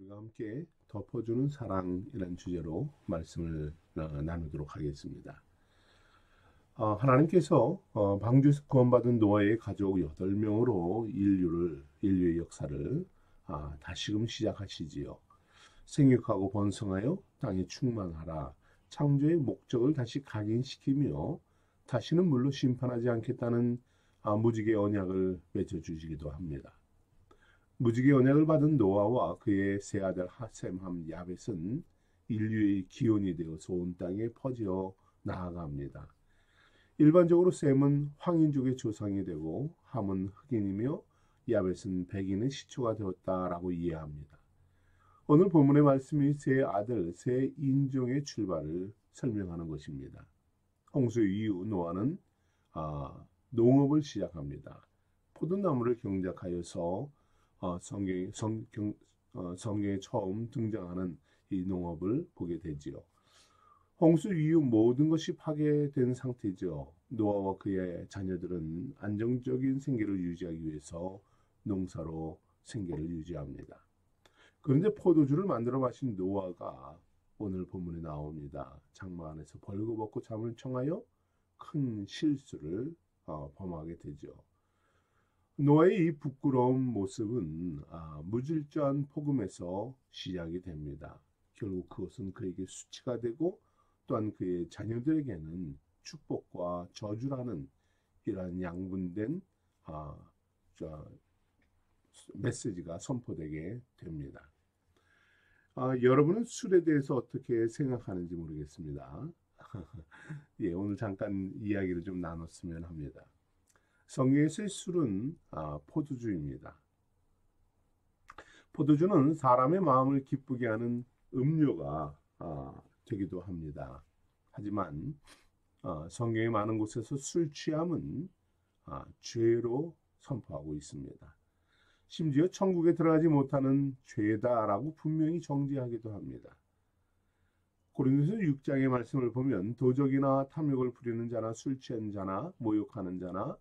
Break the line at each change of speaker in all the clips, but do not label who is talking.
우리가 함께 덮어주는 사랑이라는 주제로 말씀을 나누도록 하겠습니다. 하나님께서 방주에서 구원받은 노아의 가족 8명으로 인류의 역사를 다시금 시작하시지요. 생육하고 번성하여 땅에 충만하라. 창조의 목적을 다시 각인시키며 다시는 물로 심판하지 않겠다는 무지개 언약을 맺어주시기도 합니다. 무지개 언약을 받은 노아와 그의 세 아들 셈, 함, 야벳은 인류의 기원이 되어서 온 땅에 퍼져 나아갑니다. 일반적으로 셈은 황인족의 조상이 되고 함은 흑인이며 야벳은 백인의 시초가 되었다라고 이해합니다. 오늘 본문의 말씀이 세 아들, 세 인종의 출발을 설명하는 것입니다. 홍수 이후 노아는 농업을 시작합니다. 포도나무를 경작하여서 성경에 처음 등장하는 이 농업을 보게 되지요. 홍수 이후 모든 것이 파괴된 상태죠. 노아와 그의 자녀들은 안정적인 생계를 유지하기 위해서 농사로 생계를 유지합니다. 그런데 포도주를 만들어 마신 노아가 오늘 본문에 나옵니다. 장막 안에서 벌거벗고 잠을 청하여 큰 실수를 범하게 되죠. 노아의 이 부끄러운 모습은 무질서한 폭음에서 시작이 됩니다. 결국 그것은 그에게 수치가 되고 또한 그의 자녀들에게는 축복과 저주라는 이러한 양분된 메시지가 선포되게 됩니다. 여러분은 술에 대해서 어떻게 생각하는지 모르겠습니다. 예, 오늘 잠깐 이야기를 좀 나눴으면 합니다. 성경에서의 술은 포도주입니다. 포도주는 사람의 마음을 기쁘게 하는 음료가 되기도 합니다. 하지만 성경의 많은 곳에서 술 취함은 죄로 선포하고 있습니다. 심지어 천국에 들어가지 못하는 죄다라고 분명히 정죄하기도 합니다. 고린도서 6장의 말씀을 보면 도적이나 탐욕을 부리는 자나 술 취한 자나 모욕하는 자나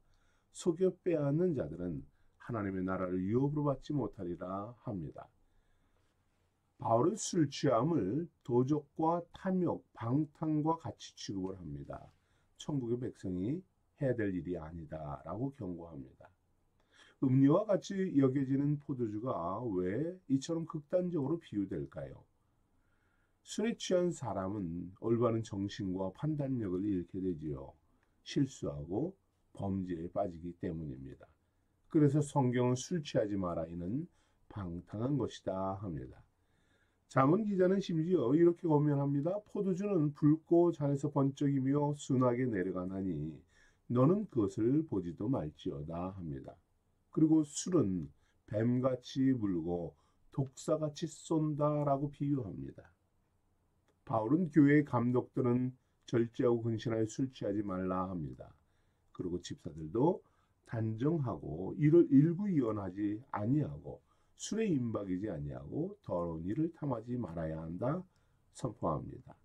속여 빼앗는 자들은 하나님의 나라를 유업으로 받지 못하리라 합니다. 바울은 술 취함을 도적과 탐욕, 방탕과 같이 취급을 합니다. 천국의 백성이 해야 될 일이 아니다라고 경고합니다. 음료와 같이 여겨지는 포도주가 왜 이처럼 극단적으로 비유될까요? 술에 취한 사람은 올바른 정신과 판단력을 잃게 되지요. 실수하고 범죄에 빠지기 때문입니다. 그래서 성경은 술 취하지 마라 이는 방탕한 것이다 합니다. 잠언 기자는 심지어 이렇게 고면합니다. 포도주는 붉고 잔에서 번쩍이며 순하게 내려가나니 너는 그것을 보지도 말지어다 합니다. 그리고 술은 뱀같이 물고 독사같이 쏜다라고 비유합니다. 바울은 교회의 감독들은 절제하고 근신하여 술 취하지 말라 합니다. 그리고 집사들도 단정하고 이를 일구이원하지 아니하고 술에 임박이지 아니하고 더러운 일을 탐하지 말아야 한다 선포합니다.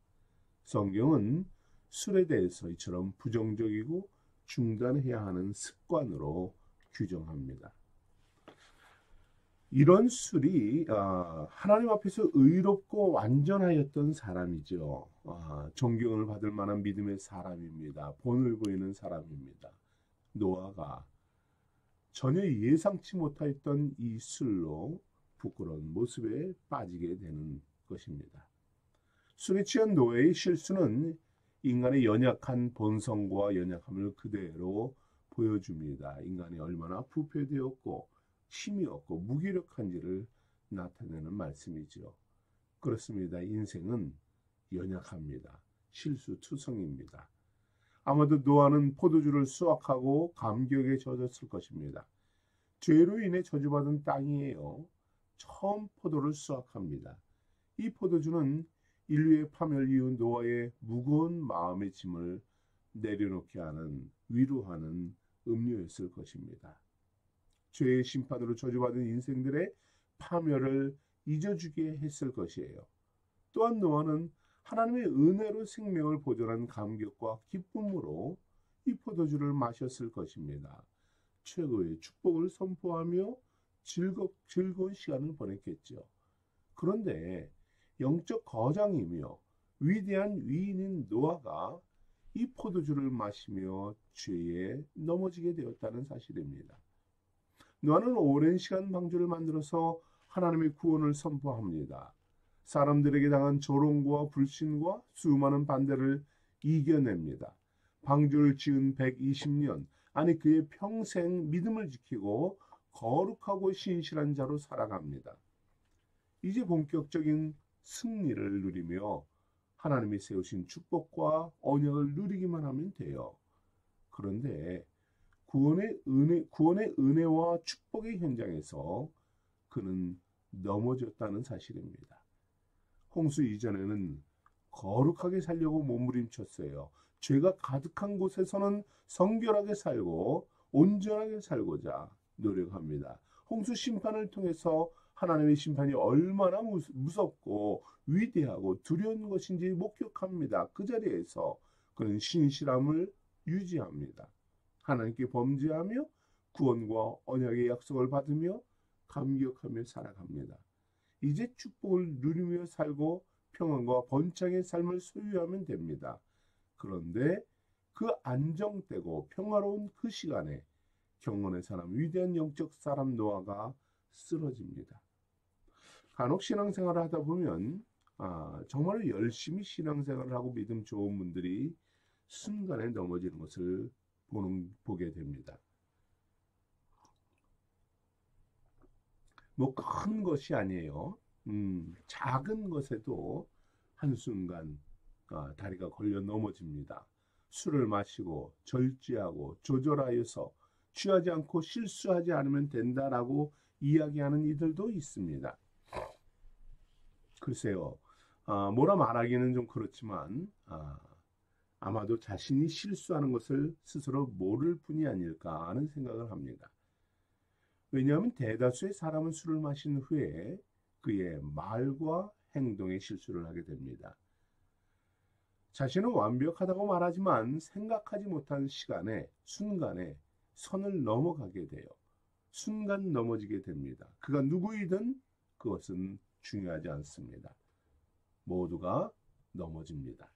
성경은 술에 대해서 이처럼 부정적이고 중단해야 하는 습관으로 규정합니다. 이런 술이 하나님 앞에서 의롭고 완전하였던 사람이죠. 존경을 받을 만한 믿음의 사람입니다. 본을 보이는 사람입니다. 노아가 전혀 예상치 못했던 이 술로 부끄러운 모습에 빠지게 되는 것입니다. 술에 취한 노아의 실수는 인간의 연약한 본성과 연약함을 그대로 보여줍니다. 인간이 얼마나 부패되었고 힘이 없고 무기력한지를 나타내는 말씀이죠. 그렇습니다. 인생은 연약합니다. 실수투성입니다. 아마도 노아는 포도주를 수확하고 감격에 젖었을 것입니다. 죄로 인해 저주받은 땅이에요. 처음 포도를 수확합니다. 이 포도주는 인류의 파멸 이후 노아의 무거운 마음의 짐을 내려놓게 하는 위로하는 음료였을 것입니다. 죄의 심판으로 저주받은 인생들의 파멸을 잊어주게 했을 것이에요. 또한 노아는 하나님의 은혜로 생명을 보존한 감격과 기쁨으로 이 포도주를 마셨을 것입니다. 최고의 축복을 선포하며 즐거운 시간을 보냈겠죠. 그런데 영적 거장이며 위대한 위인인 노아가 이 포도주를 마시며 죄에 넘어지게 되었다는 사실입니다. 노아는 오랜 시간 방주를 만들어서 하나님의 구원을 선포합니다. 사람들에게 당한 조롱과 불신과 수많은 반대를 이겨냅니다. 방주를 지은 120년, 아니 그의 평생 믿음을 지키고 거룩하고 신실한 자로 살아갑니다. 이제 본격적인 승리를 누리며 하나님이 세우신 축복과 언약을 누리기만 하면 돼요. 그런데 구원의 은혜와 축복의 현장에서 그는 넘어졌다는 사실입니다. 홍수 이전에는 거룩하게 살려고 몸부림쳤어요. 죄가 가득한 곳에서는 성결하게 살고 온전하게 살고자 노력합니다. 홍수 심판을 통해서 하나님의 심판이 얼마나 무섭고 위대하고 두려운 것인지 목격합니다. 그 자리에서 그는 신실함을 유지합니다. 하나님께 범죄하며 구원과 언약의 약속을 받으며 감격하며 살아갑니다. 이제 축복을 누리며 살고 평안과 번창의 삶을 소유하면 됩니다. 그런데 그 안정되고 평화로운 그 시간에 경건의 사람, 위대한 영적 사람 노아가 쓰러집니다. 간혹 신앙생활을 하다 보면 정말 열심히 신앙생활을 하고 믿음 좋은 분들이 순간에 넘어지는 것을 보게 됩니다. 뭐 큰 것이 아니에요. 작은 것에도 한순간 다리가 걸려 넘어집니다. 술을 마시고 절제하고 조절하여서 취하지 않고 실수하지 않으면 된다라고 이야기하는 이들도 있습니다. 글쎄요, 뭐라 말하기는 좀 그렇지만 아마도 자신이 실수하는 것을 스스로 모를 뿐이 아닐까 하는 생각을 합니다. 왜냐하면 대다수의 사람은 술을 마신 후에 그의 말과 행동에 실수를 하게 됩니다. 자신은 완벽하다고 말하지만 생각하지 못한 순간에 선을 넘어가게 돼요. 순간 넘어지게 됩니다. 그가 누구이든 그것은 중요하지 않습니다. 모두가 넘어집니다.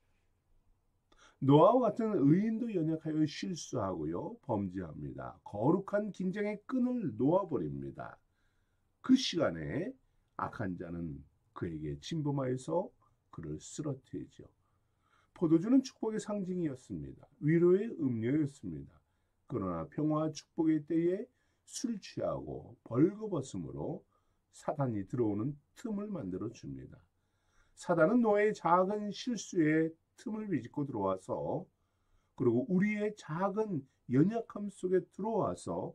노아와 같은 의인도 연약하여 실수하고요, 범죄합니다. 거룩한 긴장의 끈을 놓아버립니다. 그 시간에 악한 자는 그에게 침범하여서 그를 쓰러뜨리죠. 포도주는 축복의 상징이었습니다. 위로의 음료였습니다. 그러나 평화와 축복의 때에 술 취하고 벌거벗음으로 사단이 들어오는 틈을 만들어 줍니다. 사단은 노아의 작은 실수에 틈을 비집고 들어와서 그리고 우리의 작은 연약함 속에 들어와서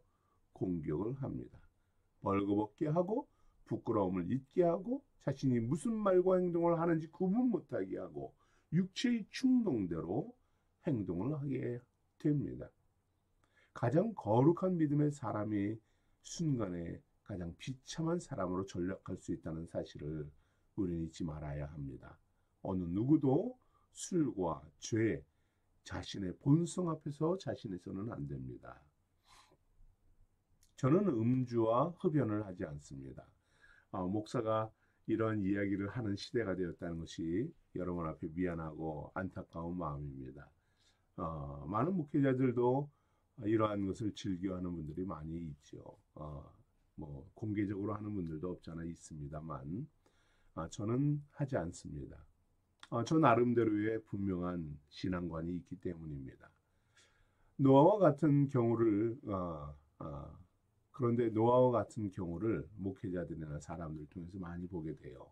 공격을 합니다. 벌거벗게 하고 부끄러움을 잊게 하고 자신이 무슨 말과 행동을 하는지 구분 못하게 하고 육체의 충동대로 행동을 하게 됩니다. 가장 거룩한 믿음의 사람이 순간에 가장 비참한 사람으로 전락할 수 있다는 사실을 우리는 잊지 말아야 합니다. 어느 누구도 술과 죄, 자신의 본성 앞에서 자신해서는 안 됩니다. 저는 음주와 흡연을 하지 않습니다. 목사가 이런 이야기를 하는 시대가 되었다는 것이 여러분 앞에 미안하고 안타까운 마음입니다. 많은 목회자들도 이러한 것을 즐겨하는 분들이 많이 있죠. 뭐 공개적으로 하는 분들도 없잖아 있습니다만 저는 하지 않습니다. 저 나름대로의 분명한 신앙관이 있기 때문입니다. 노아와 같은 경우를 그런데 노아와 같은 경우를 목회자들이나 사람들 통해서 많이 보게 돼요.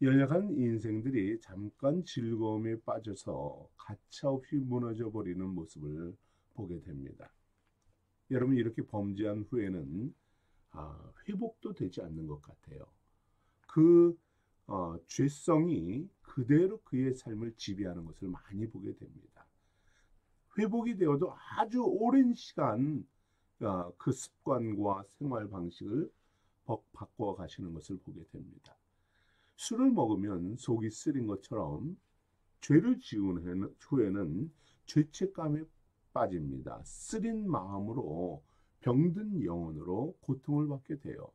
연약한 인생들이 잠깐 즐거움에 빠져서 가차없이 무너져 버리는 모습을 보게 됩니다. 여러분 이렇게 범죄한 후에는 회복도 되지 않는 것 같아요. 그 죄성이 그대로 그의 삶을 지배하는 것을 많이 보게 됩니다. 회복이 되어도 아주 오랜 시간 그 습관과 생활 방식을 바꿔 가시는 것을 보게 됩니다. 술을 먹으면 속이 쓰린 것처럼 죄를 지은 후에는 죄책감에 빠집니다. 쓰린 마음으로 병든 영혼으로 고통을 받게 돼요.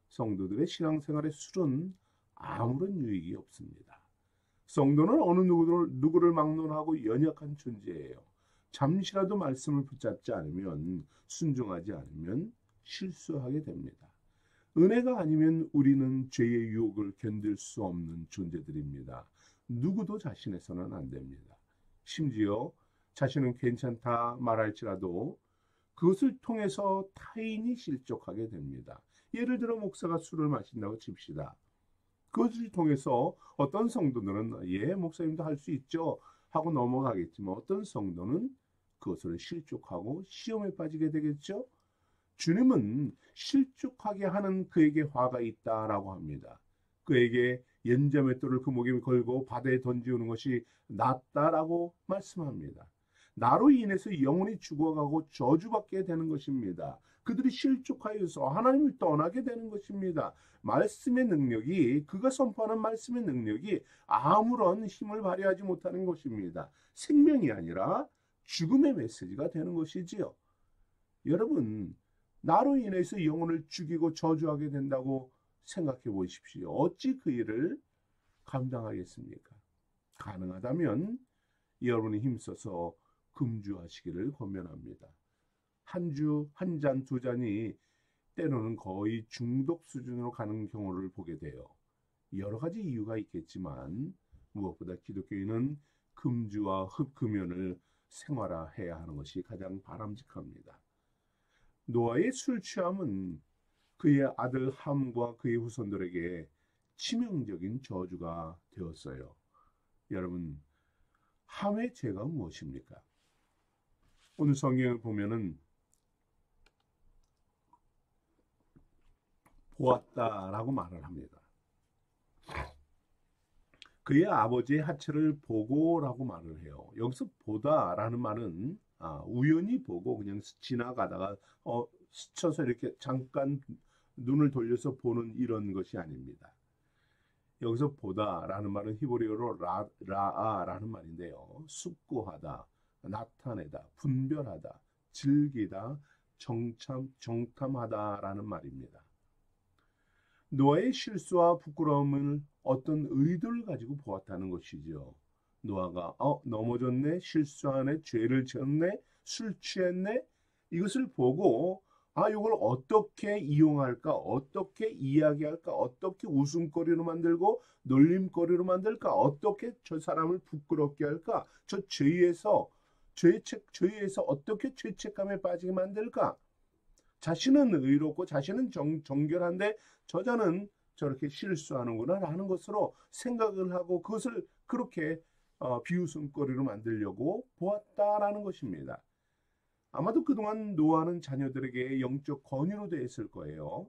성도들의 신앙생활의 술은 아무런 유익이 없습니다. 성도는 어느 누구를 막론하고 연약한 존재예요. 잠시라도 말씀을 붙잡지 않으면, 순종하지 않으면 실수하게 됩니다. 은혜가 아니면 우리는 죄의 유혹을 견딜 수 없는 존재들입니다. 누구도 자신해서는 안 됩니다. 심지어 자신은 괜찮다 말할지라도 그것을 통해서 타인이 실족하게 됩니다. 예를 들어 목사가 술을 마신다고 칩시다. 그것을 통해서 어떤 성도들은 예, 목사님도 할 수 있죠 하고 넘어가겠지만, 어떤 성도는 그것을 실족하고 시험에 빠지게 되겠죠. 주님은 실족하게 하는 그에게 화가 있다라고 합니다. 그에게 연자맷돌을 그 목에 걸고 바다에 던지우는 것이 낫다라고 말씀합니다. 나로 인해서 영혼이 죽어가고 저주받게 되는 것입니다. 그들이 실족하여서 하나님을 떠나게 되는 것입니다. 말씀의 능력이, 그가 선포하는 말씀의 능력이 아무런 힘을 발휘하지 못하는 것입니다. 생명이 아니라 죽음의 메시지가 되는 것이지요. 여러분, 나로 인해서 영혼을 죽이고 저주하게 된다고 생각해 보십시오. 어찌 그 일을 감당하겠습니까? 가능하다면 여러분이 힘써서 금주하시기를 권면합니다. 한 주, 한 잔, 두 잔이 때로는 거의 중독 수준으로 가는 경우를 보게 돼요. 여러 가지 이유가 있겠지만 무엇보다 기독교인은 금주와 흡금연을 생활화해야 하는 것이 가장 바람직합니다. 노아의 술 취함은 그의 아들 함과 그의 후손들에게 치명적인 저주가 되었어요. 여러분, 함의 죄가 무엇입니까? 오늘 성경을 보면은 보았다라고 말을 합니다. 그의 아버지의 하체를 보고라고 말을 해요. 여기서 보다라는 말은 우연히 보고 그냥 지나가다가 스쳐서 이렇게 잠깐 눈을 돌려서 보는 이런 것이 아닙니다. 여기서 보다라는 말은 히브리어로 라아라는 말인데요. 숙고하다, 나타내다, 분별하다, 즐기다, 정탐하다라는 말입니다. 노아의 실수와 부끄러움을 어떤 의도를 가지고 보았다는 것이죠. 노아가 넘어졌네, 실수하네, 죄를 지었네, 술 취했네, 이것을 보고 이걸 어떻게 이용할까, 어떻게 이야기할까, 어떻게 웃음거리로 만들고 놀림거리로 만들까, 어떻게 저 사람을 부끄럽게 할까, 저 죄에서 어떻게 죄책감에 빠지게 만들까. 자신은 의롭고 자신은 정결한데 저자는 저렇게 실수하는구나 라는 것으로 생각을 하고 그것을 그렇게 비웃음거리로 만들려고 보았다라는 것입니다. 아마도 그동안 노아는 자녀들에게 영적 권위로 되었을 거예요.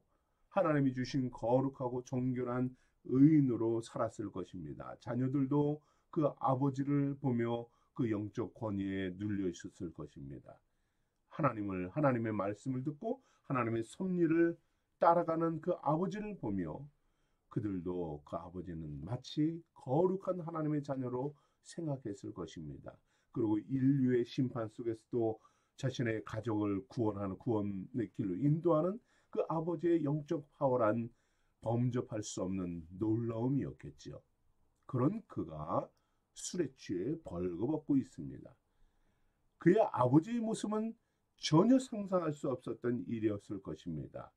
하나님이 주신 거룩하고 정결한 의인으로 살았을 것입니다. 자녀들도 그 아버지를 보며 그 영적 권위에 눌려 있었을 것입니다. 하나님의 말씀을 듣고 하나님의 섭리를 따라가는 그 아버지를 보며 그들도 그 아버지는 마치 거룩한 하나님의 자녀로 생각했을 것입니다. 그리고 인류의 심판 속에서도 자신의 가족을 구원하는 구원의 길로 인도하는 그 아버지의 영적 파워란 범접할 수 없는 놀라움이었겠지요. 그런 그가 술에 취해 벌거벗고 있습니다. 그의 아버지의 모습은 전혀 상상할 수 없었던 일이었을 것입니다.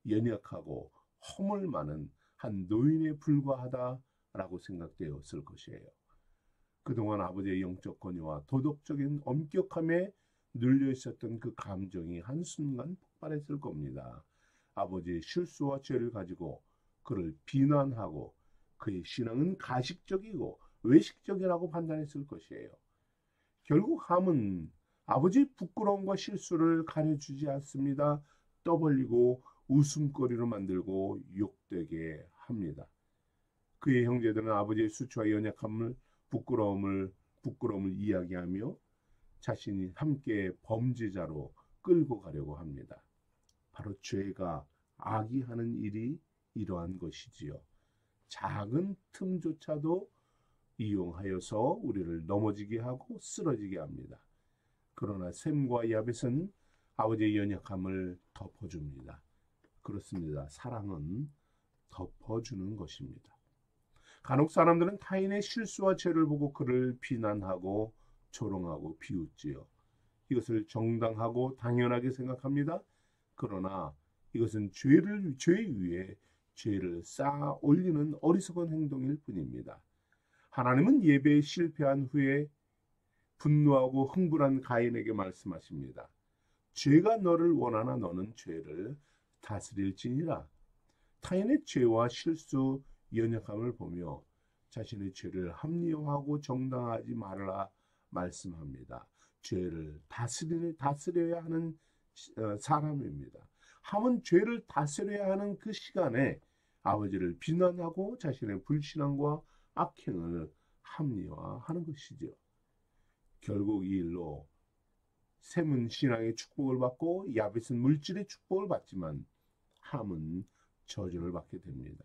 연약하고 허물 많은 한 노인에 불과하다라고 생각되었을 것이에요. 그동안 아버지의 영적 권위와 도덕적인 엄격함에 눌려 있었던 그 감정이 한순간 폭발했을 겁니다. 아버지의 실수와 죄를 가지고 그를 비난하고 그의 신앙은 가식적이고 외식적이라고 판단했을 것이에요. 결국 함은 아버지의 부끄러움과 실수를 가려주지 않습니다. 떠벌리고 웃음거리로 만들고 욕되게 합니다. 그의 형제들은 아버지의 수치와 연약함을 부끄러움을 이야기하며 자신이 함께 범죄자로 끌고 가려고 합니다. 바로 죄가 악이 하는 일이 이러한 것이지요. 작은 틈조차도 이용하여서 우리를 넘어지게 하고 쓰러지게 합니다. 그러나 셈과 야벳은 아버지의 연약함을 덮어줍니다. 그렇습니다. 사랑은 덮어주는 것입니다. 간혹 사람들은 타인의 실수와 죄를 보고 그를 비난하고 조롱하고 비웃지요. 이것을 정당하고 당연하게 생각합니다. 그러나 이것은 죄 위에 죄를 쌓아 올리는 어리석은 행동일 뿐입니다. 하나님은 예배에 실패한 후에 분노하고 흥분한 가인에게 말씀하십니다. 죄가 너를 원하나 너는 죄를 다스릴지니라. 타인의 죄와 실수, 연약함을 보며 자신의 죄를 합리화하고 정당하지 말아라 말씀합니다. 죄를 다스려야 하는 사람입니다. 함은 죄를 다스려야 하는 그 시간에 아버지를 비난하고 자신의 불신앙과 악행을 합리화하는 것이죠. 결국 이 일로 셈은 신앙의 축복을 받고 야벳은 물질의 축복을 받지만 함은 저주를 받게 됩니다.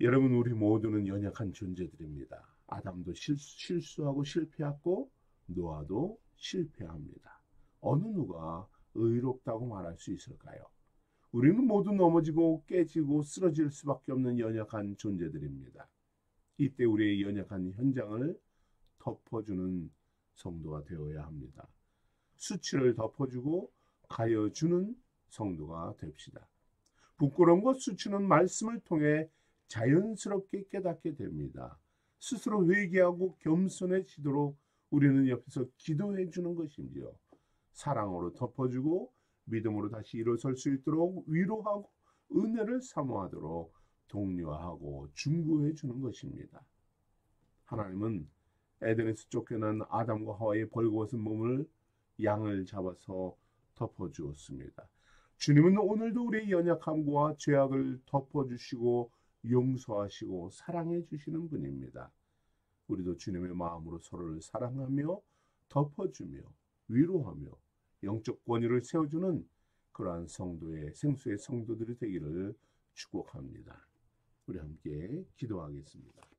여러분, 우리 모두는 연약한 존재들입니다. 아담도 실수하고 실패했고 노아도 실패합니다. 어느 누가 의롭다고 말할 수 있을까요? 우리는 모두 넘어지고 깨지고 쓰러질 수밖에 없는 연약한 존재들입니다. 이때 우리의 연약한 현장을 덮어주는 성도가 되어야 합니다. 수치를 덮어주고 가려주는 성도가 됩시다. 부끄러움과 수치는 말씀을 통해 자연스럽게 깨닫게 됩니다. 스스로 회개하고 겸손해지도록 우리는 옆에서 기도해 주는 것이지요. 사랑으로 덮어주고 믿음으로 다시 일어설 수 있도록 위로하고 은혜를 사모하도록 독려하고 중보해 주는 것입니다. 하나님은 에덴에서 쫓겨난 아담과 하와의 벌거벗은 몸을 양을 잡아서 덮어주었습니다. 주님은 오늘도 우리의 연약함과 죄악을 덮어주시고 용서하시고 사랑해 주시는 분입니다. 우리도 주님의 마음으로 서로를 사랑하며 덮어주며 위로하며 영적 권위를 세워주는 그러한 생수의 성도들이 되기를 축복합니다. 우리 함께 기도하겠습니다.